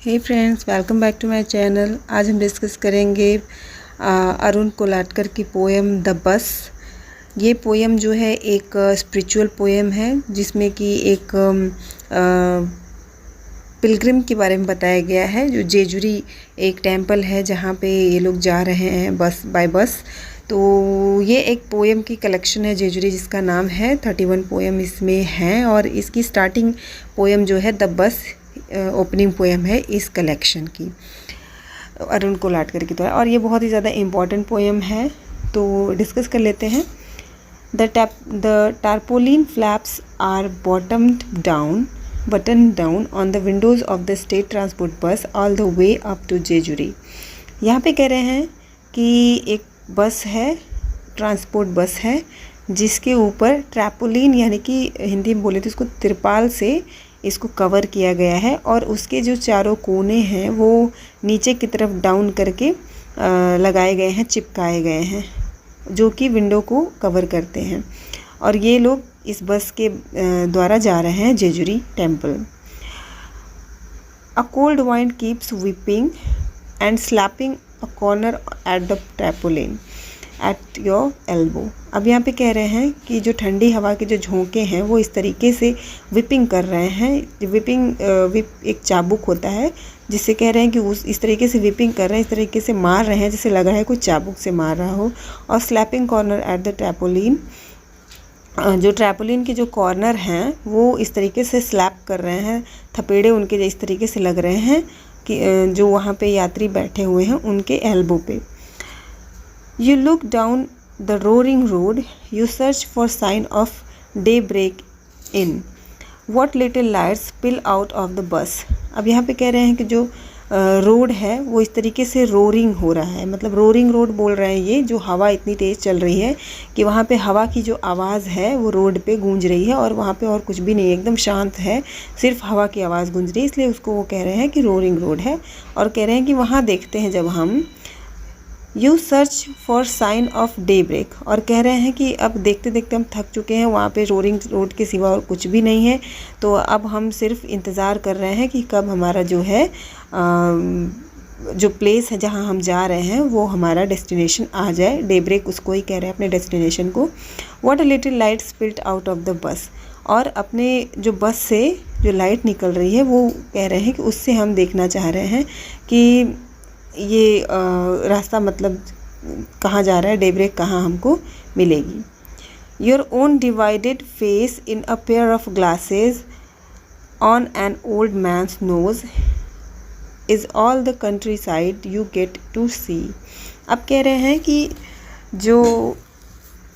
Hey friends, welcome back to my channel. आज हम discuss करेंगे अरुण कोलाटकर की पोएम द बस। ये पोएम जो है एक स्पिरिचुअल पोएम है जिसमें कि एक पिलग्रिम के बारे में बताया गया है। जो जेजुरी एक टेंपल है जहाँ पे ये लोग जा रहे हैं बस बाय बस। तो ये एक पोएम की कलेक्शन है जेजुरी जिसका नाम है 31 पोएम इसमें है। और इसकी स्टार्टिंग पोएम जो है द बस ओपनिंग पोएम है इस कलेक्शन की, अरुण कोलाटकर की द्वारा। और ये बहुत ही ज़्यादा इम्पॉर्टेंट पोएम है, तो डिस्कस कर लेते हैं। The tarpaulin flaps are buttoned down on the windows of the state transport bus all the way up to Jejuri. यहाँ पे कह रहे हैं कि एक बस है, ट्रांसपोर्ट बस है, जिसके ऊपर ट्रैपोलिन यानी कि हिंदी में बोले तो इसको तिरपाल से इसको कवर किया गया है। और उसके जो चारों कोने हैं वो नीचे की तरफ डाउन करके लगाए गए हैं, चिपकाए गए हैं, जो कि विंडो को कवर करते हैं। और ये लोग इस बस के द्वारा जा रहे हैं Jejuri temple. A cold wind keeps whipping and slapping a corner at the tarpaulin at your elbow. अब यहाँ पे कह रहे हैं कि जो ठंडी हवा के जो झोंके हैं वो इस तरीके से विपिंग कर रहे हैं। विप एक चाबुक होता है जिससे कह रहे हैं कि इस तरीके से विपिंग कर रहे हैं, इस तरीके से मार रहे हैं जैसे लग रहा है कोई चाबुक से मार रहा हो। और स्लैपिंग कॉर्नर एट द ट्रैपोलिन, जो ट्रैपोलिन के जो कॉर्नर हैं वो इस तरीके से स्लैप कर रहे हैं, थपेड़े उनके इस तरीके से लग रहे हैं कि जो वहाँ पे यात्री बैठे हुए हैं उनके एल्बो पे। You look down the roaring road, you search for sign of daybreak in. What little lights spill out of the bus. अब यहाँ पे कह रहे हैं कि जो रोड है वो इस तरीके से रोरिंग हो रहा है, मतलब रोरिंग रोड बोल रहे हैं ये, जो हवा इतनी तेज़ चल रही है कि वहाँ पे हवा की जो आवाज़ है वो रोड पे गूंज रही है। और वहाँ पे और कुछ भी नहीं है, एकदम शांत है, सिर्फ हवा की आवाज़ गूंज रही है, इसलिए उसको वो कह रहे हैं कि रोरिंग रोड है। और कह रहे हैं कि वहाँ देखते हैं जब हम you search for sign of day break. और कह रहे हैं कि अब देखते देखते हम थक चुके हैं, वहाँ पे रोरिंग रोड के सिवा और कुछ भी नहीं है, तो अब हम सिर्फ इंतज़ार कर रहे हैं कि कब हमारा जो है जो प्लेस है जहाँ हम जा रहे हैं वो हमारा डेस्टिनेशन आ जाए। डे ब्रेक उसको ही कह रहे हैं, अपने डेस्टिनेशन को। What a little light spilt out of the बस। और अपने जो बस से जो लाइट निकल रही है वो कह रहे हैं कि उससे हम देखना चाह रहे हैं कि ये रास्ता मतलब कहाँ जा रहा है, डेब्रेक कहाँ हमको मिलेगी। Your own divided face in a pair of glasses on an old man's nose is all the countryside you get to see. अब कह रहे हैं कि जो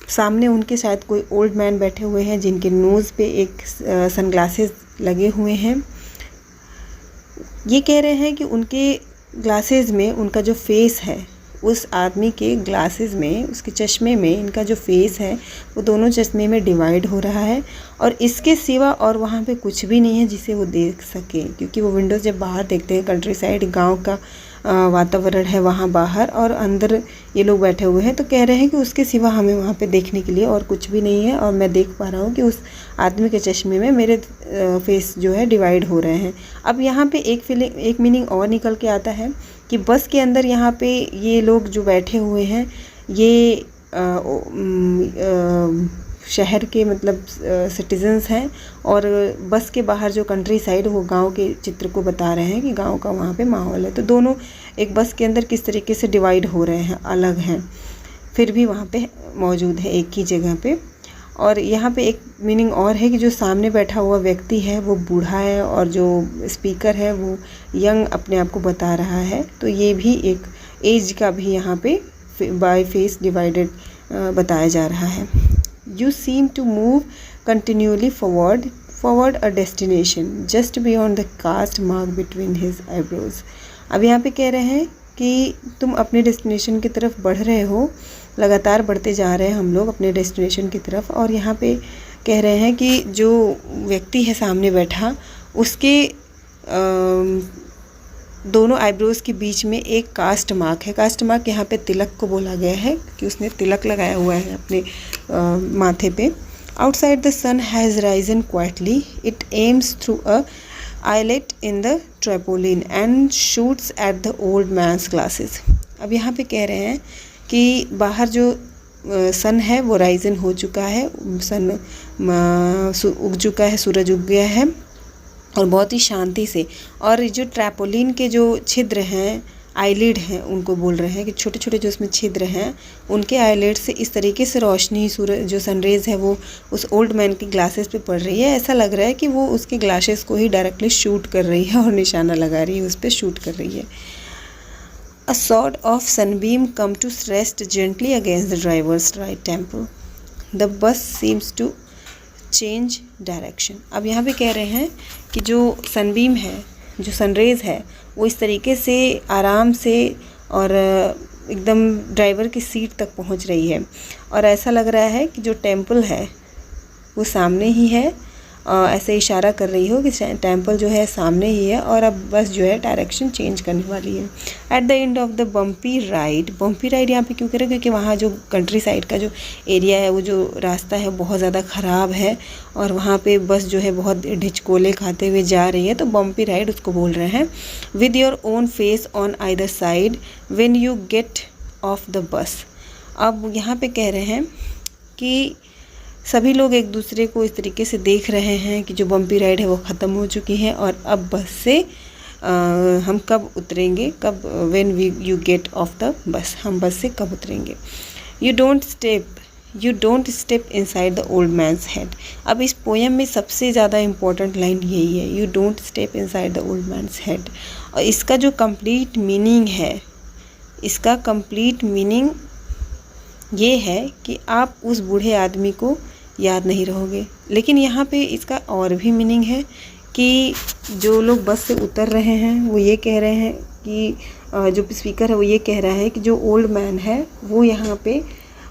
सामने उनके शायद कोई ओल्ड मैन बैठे हुए हैं जिनके नोज़ पे एक सनग्लासेस लगे हुए हैं। ये कह रहे हैं कि उनके ग्लासेस में उनका जो फेस है, उस आदमी के ग्लासेस में, उसके चश्मे में इनका जो फेस है वो दोनों चश्मे में डिवाइड हो रहा है। और इसके सिवा और वहाँ पे कुछ भी नहीं है जिसे वो देख सके, क्योंकि वो विंडोज़ जब बाहर देखते हैं, कंट्री साइड गांव का वातावरण है वहाँ बाहर, और अंदर ये लोग बैठे हुए हैं, तो कह रहे हैं कि उसके सिवा हमें वहाँ पे देखने के लिए और कुछ भी नहीं है। और मैं देख पा रहा हूँ कि उस आदमी के चश्मे में मेरे फेस जो है डिवाइड हो रहे हैं। अब यहाँ पे एक मीनिंग और निकल के आता है कि बस के अंदर यहाँ पे ये लोग जो बैठे हुए हैं ये शहर के मतलब सिटीजन्स हैं, और बस के बाहर जो कंट्री साइड वो गांव के चित्र को बता रहे हैं कि गांव का वहाँ पे माहौल है। तो दोनों एक बस के अंदर किस तरीके से डिवाइड हो रहे हैं, अलग हैं, फिर भी वहाँ पे मौजूद है एक ही जगह पे। और यहाँ पे एक मीनिंग और है कि जो सामने बैठा हुआ व्यक्ति है वो बूढ़ा है और जो स्पीकर है वो यंग अपने आप को बता रहा है। तो ये भी एक एज का भी यहाँ पे बाय फेस डिवाइडेड बताया जा रहा है। You seem to move continually forward a destination just beyond the caste mark between his eyebrows. अब यहाँ पे कह रहे हैं कि तुम अपने डेस्टिनेशन की तरफ बढ़ रहे हो, लगातार बढ़ते जा रहे हैं हम लोग अपने डेस्टिनेशन की तरफ। और यहाँ पे कह रहे हैं कि जो व्यक्ति है सामने बैठा, उसके दोनों आईब्रोज़ के बीच में एक कास्ट मार्क है। कास्ट मार्क यहाँ पे तिलक को बोला गया है कि उसने तिलक लगाया हुआ है अपने माथे पे। Outside the sun has risen quietly, it aims through a eyelet in the tarpaulin and shoots at the old man's glasses. अब यहाँ पे कह रहे हैं कि बाहर जो सन है वो राइजन हो चुका है, सन उग चुका है, सूरज उग गया है और बहुत ही शांति से। और जो ट्रैपोलिन के जो छिद्र हैं, आईलिड हैं, उनको बोल रहे हैं कि छोटे छोटे जो उसमें छिद्र हैं, उनके आईलिड से इस तरीके से रोशनी सूरज जो सनरेज़ है वो उस ओल्ड मैन की ग्लासेस पे पड़ रही है। ऐसा लग रहा है कि वो उसके ग्लासेस को ही डायरेक्टली शूट कर रही है और निशाना लगा रही है, उस पर शूट कर रही है। A sword of sunbeam come to rest gently against the driver's right temple. The bus seems to change direction. अब यहाँ पे कह रहे हैं कि जो सनबीम है, जो सनरेज़ है, वो इस तरीके से आराम से और एकदम ड्राइवर की सीट तक पहुँच रही है और ऐसा लग रहा है कि जो टेम्पल है वो सामने ही है। ऐसे इशारा कर रही हो कि टेम्पल जो है सामने ही है और अब बस जो है डायरेक्शन चेंज करने वाली है। At the end of the bumpy ride यहाँ पे क्यों करें, क्योंकि वहाँ जो कंट्री साइड का जो एरिया है, वो जो रास्ता है बहुत ज़्यादा ख़राब है और वहाँ पे बस जो है बहुत ढिचकोले खाते हुए जा रही है, तो बम्पी राइड उसको बोल रहे हैं। With your own face on either side when you get off the बस। अब यहाँ पे कह रहे हैं कि सभी लोग एक दूसरे को इस तरीके से देख रहे हैं कि जो बम्पी राइड है वो ख़त्म हो चुकी है और अब बस से हम कब उतरेंगे, कब when you get off the bus, हम बस से कब उतरेंगे। You don't step inside the old man's head. अब इस पोएम में सबसे ज़्यादा इम्पोर्टेंट लाइन यही है, you don't step inside the old man's head. और इसका जो कंप्लीट मीनिंग है, इसका कंप्लीट मीनिंग ये है कि आप उस बूढ़े आदमी को याद नहीं रहोगे। लेकिन यहाँ पे इसका और भी मीनिंग है कि जो लोग बस से उतर रहे हैं वो ये कह रहे हैं कि जो स्पीकर है वो ये कह रहा है कि जो ओल्ड मैन है वो यहाँ पे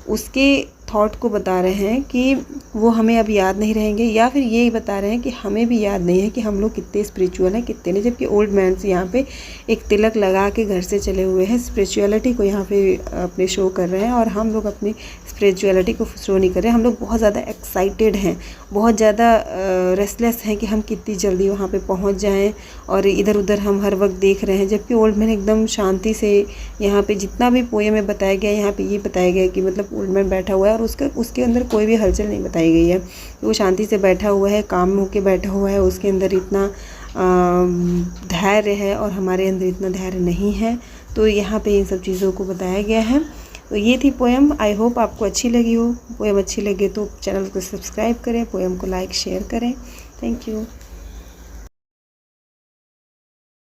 उसके थॉट को बता रहे हैं कि वो हमें अब याद नहीं रहेंगे, या फिर ये बता रहे हैं कि हमें भी याद नहीं है कि हम लोग कितने स्पिरिचुअल हैं, कितने नहीं। जबकि ओल्ड मैन से यहाँ पे एक तिलक लगा के घर से चले हुए हैं, स्पिरिचुअलिटी को यहाँ पे अपने शो कर रहे हैं और हम लोग अपनी स्पिरिचुअलिटी को शो नहीं कर रहे हैं। हम लोग बहुत ज़्यादा एक्साइटेड हैं, बहुत ज़्यादा रेस्टलेस हैं कि हम कितनी जल्दी वहाँ पे पहुँच जाएं और इधर उधर हम हर वक्त देख रहे हैं। जबकि ओल्ड मैन एकदम शांति से, यहाँ पे जितना भी पोएम में बताया गया, यहाँ पे ये बताया गया कि मतलब ओल्ड मैन बैठा हुआ है और उसके अंदर कोई भी हलचल नहीं बताई गई है, वो शांति से बैठा हुआ है, काम होके बैठा हुआ है, उसके अंदर इतना धैर्य है और हमारे अंदर इतना धैर्य नहीं है। तो यहाँ पे इन सब चीज़ों को बताया गया है। तो ये थी पोएम। आई होप आपको अच्छी लगी हो। पोएम अच्छी लगे तो चैनल को सब्सक्राइब करें, पोएम को लाइक शेयर करें। Thank you.